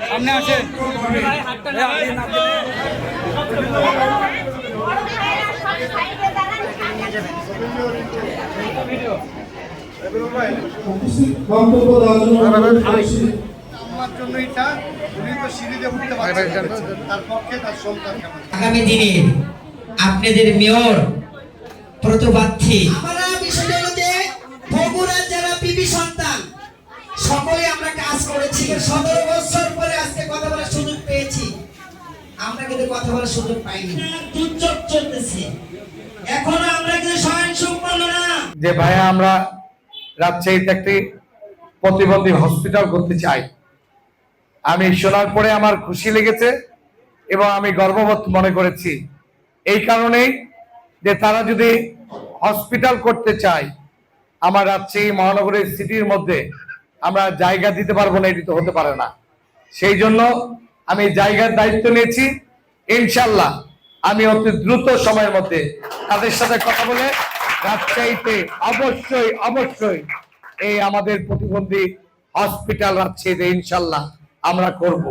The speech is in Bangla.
সামনে আসেন আগামী দিনে আপনাদের মেয়র প্রতিপ্রার্থী বগুড়ার যারা বিবি সন্তান সকলে আমরা কাজ করেছি 17 বছর পরে আজকে কথা বলার সুযোগ পেয়েছি। আমরা কিন্তু কথা বলার সুযোগ পাইনি, দুর্যোগ চলতেছে এখনো আমরা কিন্তু স্বয়ংসম্পন্ন না। যে ভাইয়া আমরা রাজশাহীতে একটি প্রতিবন্ধী হসপিটাল করতে চাই, আমি শোনার পরে আমার খুশি লেগেছে এবং আমি গর্ববোধ মনে করেছি। এই কারণেই যে তারা যদি হসপিটাল করতে চায়, আমার রাজশাহী মহানগরের সিটির মধ্যে আমরা জায়গা দিতে পারবো না, এটি তো হতে পারে না। সেই জন্য আমি জায়গার দায়িত্ব নিয়েছি। ইনশাল্লাহ আমি অতি দ্রুত সময়ের মধ্যে তাদের সাথে কথা বলে রাজশাহীতে অবশ্যই অবশ্যই এই আমাদের প্রতিবন্ধী হসপিটাল রাজশাহীতে ইনশাল্লাহ আমরা করব।